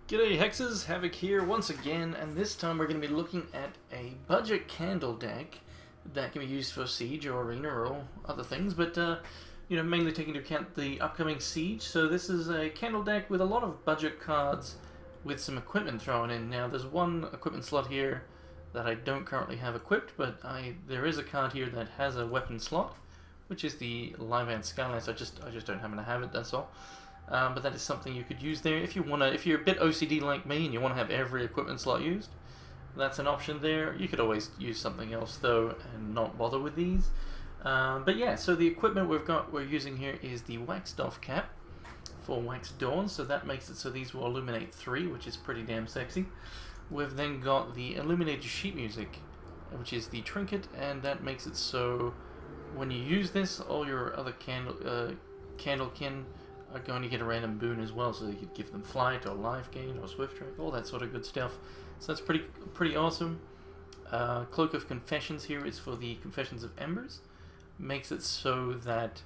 G'day Hexes, Havoc here once again, and this time we're going to be looking at a budget candle deck that can be used for Siege or Arena or other things, but mainly taking into account the upcoming Siege. So this is a candle deck with a lot of budget cards with some equipment thrown in. Now there's one equipment slot here that I don't currently have equipped, but there is a card here that has a weapon slot, which is the Livant Skylance. I just don't happen to have it, that's all. But that is something you could use there if you wanna. If you're a bit OCD like me and you want to have every equipment slot used, that's an option there. You could always use something else though and not bother with these. But yeah, so the equipment we're using here is the waxed off cap for Wax Dawn, so that makes it so these will illuminate 3, which is pretty damn sexy. We've then got the illuminated sheet music, which is the trinket, and that makes it so when you use this, all your other candlekin are going to get a random boon as well, so you could give them flight or life gain or swift track, all that sort of good stuff. So that's pretty awesome. Cloak of Confessions here is for the Confessions of Embers. Makes it so that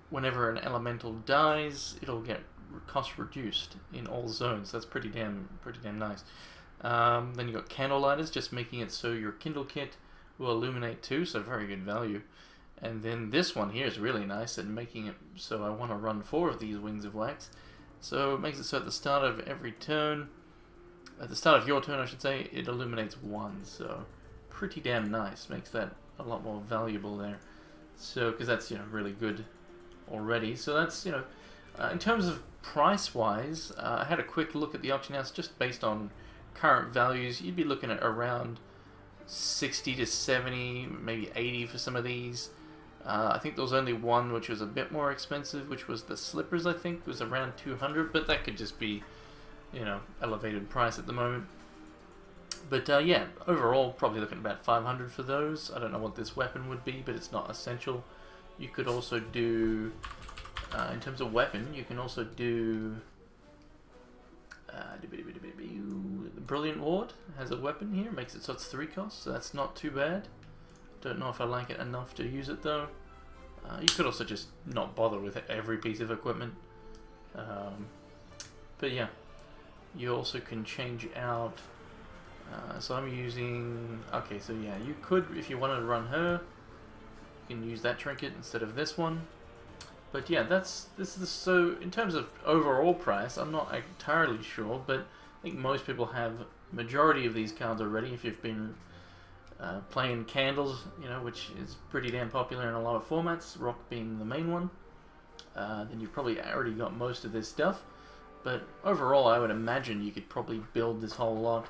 whenever an elemental dies, it'll get cost reduced in all zones. That's pretty damn nice. Then you got Candlelighters, just making it so your Kindle kit will illuminate too, so very good value. And then this one here is really nice and making it so I want to run 4 of these Wings of Wax. So it makes it so at the start of every turn, at the start of your turn I should say, it illuminates 1. So pretty damn nice. Makes that a lot more valuable there. So, because that's, really good already. So that's, in terms of price wise, I had a quick look at the auction house just based on current values. You'd be looking at around 60 to 70, maybe 80 for some of these. I think there was only one which was a bit more expensive, which was the slippers. I think was around 200, but that could just be, elevated price at the moment. But yeah, overall probably looking at about 500 for those. I don't know what this weapon would be, but it's not essential. You could also do, in terms of weapon, you can also do the Brilliant Ward has a weapon here, makes it so it's 3 costs, so that's not too bad. Don't know if I like it enough to use it though. You could also just not bother with every piece of equipment. But yeah, you also can change out. So I'm using. Okay, so yeah, you could, if you wanted to run her, you can use that trinket instead of this one. But yeah, this is so in terms of overall price, I'm not entirely sure, but I think most people have majority of these cards already. If you've been playing Candles, which is pretty damn popular in a lot of formats, Rock being the main one, then you've probably already got most of this stuff. But overall, I would imagine you could probably build this whole lot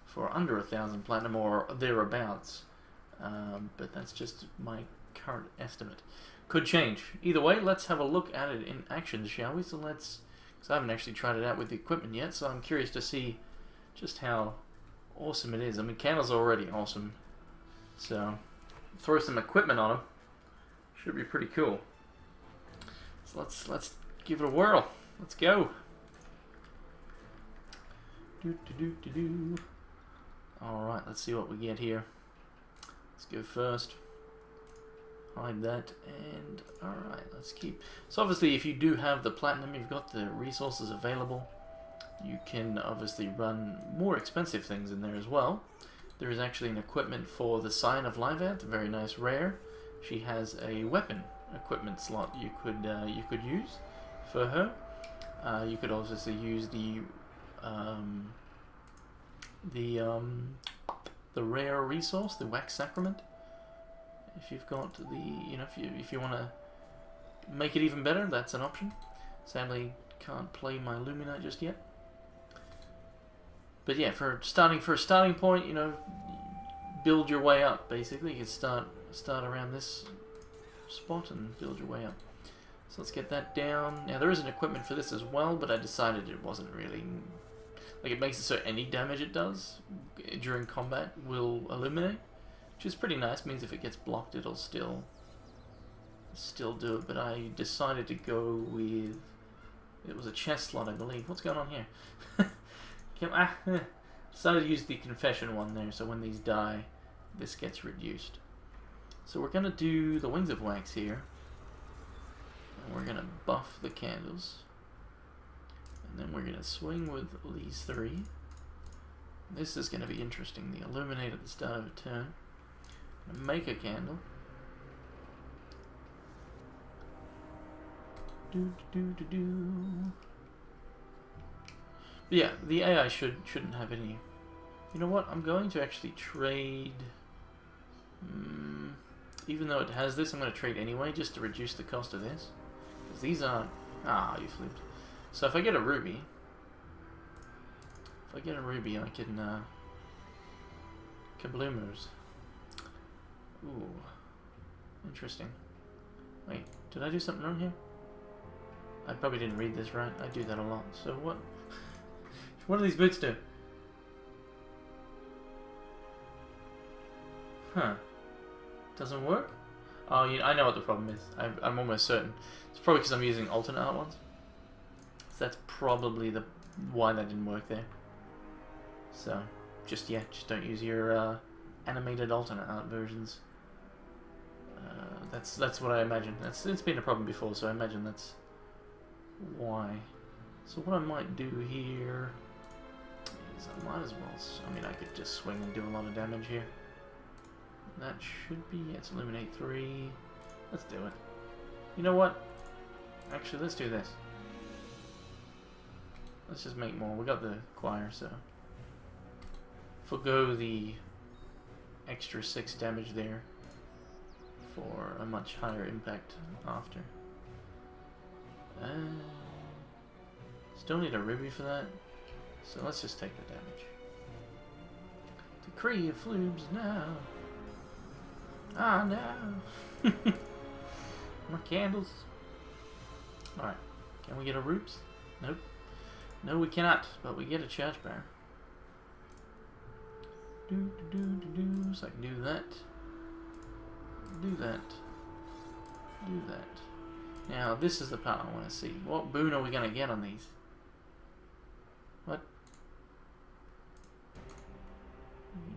for under 1,000 platinum or thereabouts. But that's just my current estimate. Could change. Either way, let's have a look at it in action, shall we? So because I haven't actually tried it out with the equipment yet, so I'm curious to see just how awesome it is. I mean, Candle's already awesome. So, throw some equipment on them. Should be pretty cool. So let's give it a whirl. Let's go. Alright, let's see what we get here. Let's go first. Hide that, and alright, let's keep. So obviously if you do have the platinum, you've got the resources available, you can obviously run more expensive things in there as well. There is actually an equipment for the Sign of Livant, a very nice rare. She has a weapon equipment slot you could use for her. You could obviously use the rare resource, the Wax Sacrament. If you've got the, if you want to make it even better, that's an option. Sadly, can't play my Illuminate just yet. But yeah, for a starting point, build your way up. Basically, you can start around this spot and build your way up. So let's get that down. Now there is an equipment for this as well, but I decided it wasn't really like it makes it so any damage it does during combat will illuminate, which is pretty nice. Means if it gets blocked, it'll still do it. But I decided to go with, it was a chest slot, I believe. What's going on here? Decided to use the confession one there, so when these die, this gets reduced. So we're gonna do the Wings of Wax here, and we're gonna buff the candles. And then we're going to swing with these 3. This is going to be interesting. The Illuminate at the start of a turn. Make a candle. But yeah, the AI shouldn't have any. You know what? I'm going to actually trade. Even though it has this, I'm going to trade anyway, just to reduce the cost of this. Because these aren't. Ah, you flipped. So if I get a ruby, I can kabloomers. Ooh, interesting. Wait, did I do something wrong here? I probably didn't read this right. I do that a lot. So what? What do these boots do? Huh? Doesn't work? Oh, I know what the problem is. I'm almost certain. It's probably because I'm using alternate art ones. So that's probably why that didn't work there. So just don't use your animated alternate art versions. That's what I imagine. It's been a problem before, so I imagine that's why. So what I might do here is I might as well. I mean, I could just swing and do a lot of damage here. That should be. It's Illuminate 3. Let's do it. You know what? Actually, let's do this. Let's just make more. We got the choir, so forgo the extra 6 damage there for a much higher impact after. Still need a ruby for that, so let's just take the damage. Decree of Floobs now. Ah, no. More candles. Alright, can we get a roops? Nope. No, we cannot, but we get a charge bar. So I can do that. Do that. Do that. Now, this is the part I want to see. What boon are we going to get on these? What?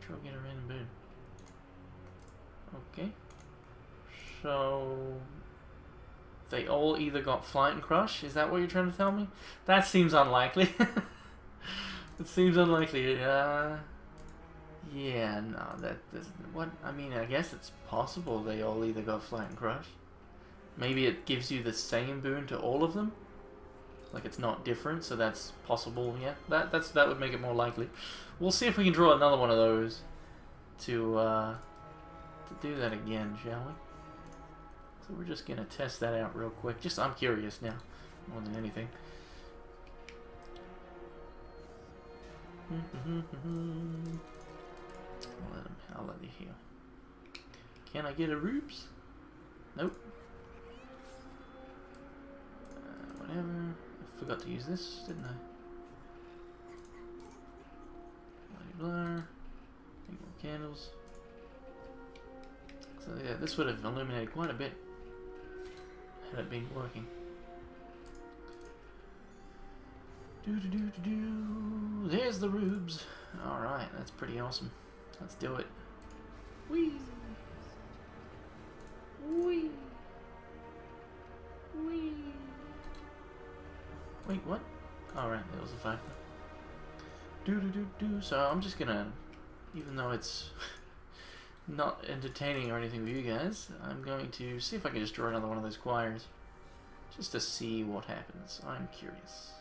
Control, get a random boon. Okay. So they all either got Flight and Crush? Is that what you're trying to tell me? That seems unlikely. It seems unlikely. Yeah, no, that doesn't. What? I mean, I guess it's possible they all either got Flight and Crush. Maybe it gives you the same boon to all of them. Like it's not different, so that's possible. Yeah, that would make it more likely. We'll see if we can draw another one of those to do that again, shall we? So we're just gonna test that out real quick. I'm curious now, more than anything. I'll let you heal. Can I get a roops? Nope. Whatever. I forgot to use this, didn't I? Blur. Make more candles. So yeah, this would have illuminated quite a bit had it been working. There's the rubes. Alright, that's pretty awesome. Let's do it. Whee! Whee! Whee! Wait, what? Alright, that was a factor. So I'm just gonna, even though it's not entertaining or anything for you guys, I'm going to see if I can just draw another one of those choirs. Just to see what happens. I'm curious.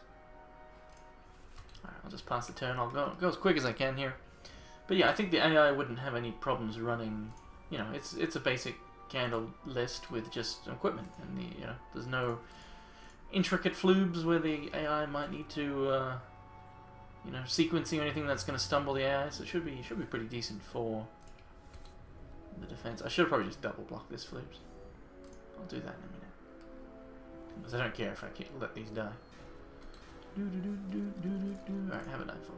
Alright, I'll just pass the turn. I'll go as quick as I can here. But yeah, I think the AI wouldn't have any problems running. You know, it's a basic candle list with just equipment, and there's no intricate floobs where the AI might need to sequencing or anything that's going to stumble the AI. So it should be pretty decent for the defense. I should have probably just double blocked this floobs. I'll do that in a minute because I don't care if I can't let these die. Alright, have a nightfall.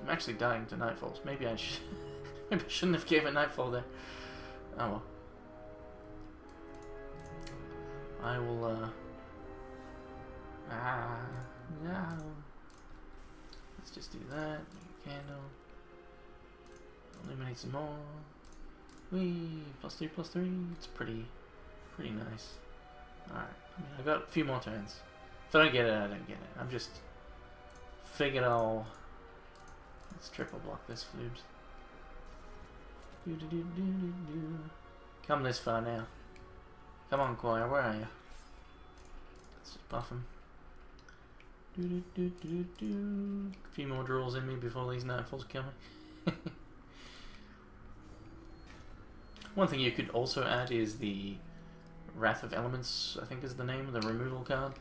I'm actually dying to nightfalls. Maybe I shouldn't have gave a nightfall there. Oh well. I will no. Let's just do that. Make a candle. Illuminate some more. Whee! +3/+3. It's pretty nice. Alright. I mean, I got a few more turns. If I don't get it, I don't get it. I'm just figured I'll... Let's triple block this flute. Come this far now. Come on, Choir, where are you? Let's just buff him. A few more draws in me before these nightfalls kill me. One thing you could also add is the Wrath of Elements, I think is the name of the removal card.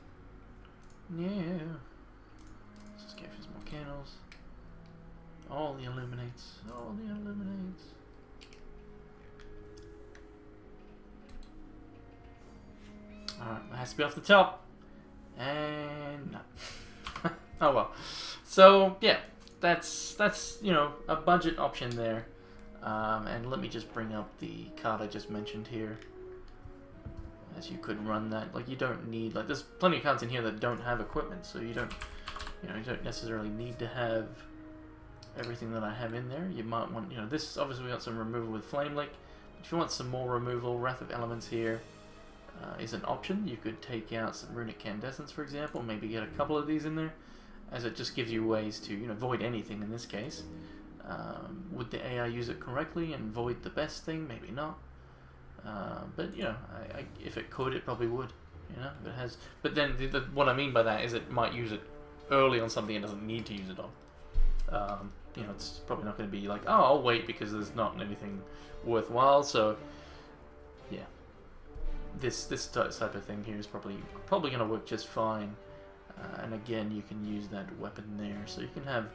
Yeah. Let's just go for some more candles. All the Illuminates. All the Illuminates. Alright, it has to be off the top. And no. Oh well. So yeah, that's you know, a budget option there. And let me just bring up the card I just mentioned here. As you could run that, like you don't need, like there's plenty of cards in here that don't have equipment, so you don't necessarily need to have everything that I have in there. You might want, you know, this obviously we got some removal with Flame Lick. If you want some more removal, Wrath of Elements here is an option. You could take out some Runic Candescence, for example, maybe get a couple of these in there, as it just gives you ways to, you know, void anything in this case. Would the AI use it correctly and void the best thing? Maybe not. But you know, if it could, it probably would. You know, if it has. But then what I mean by that is it might use it early on something it doesn't need to use it on. You know, it's probably not going to be like, oh, I'll wait because there's not anything worthwhile. So yeah, this type of thing here is probably going to work just fine. And again, you can use that weapon there, so you can have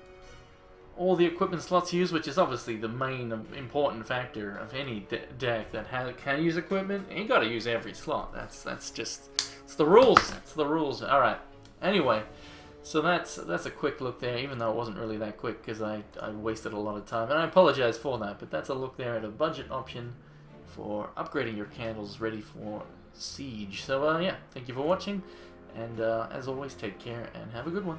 all the equipment slots used, which is obviously the main important factor of any deck that can use equipment. You got to use every slot. That's just, it's the rules. It's the rules. All right. Anyway, so that's a quick look there, even though it wasn't really that quick because I wasted a lot of time, and I apologize for that. But that's a look there at a budget option for upgrading your candles ready for Siege. So yeah, thank you for watching, and as always, take care and have a good one.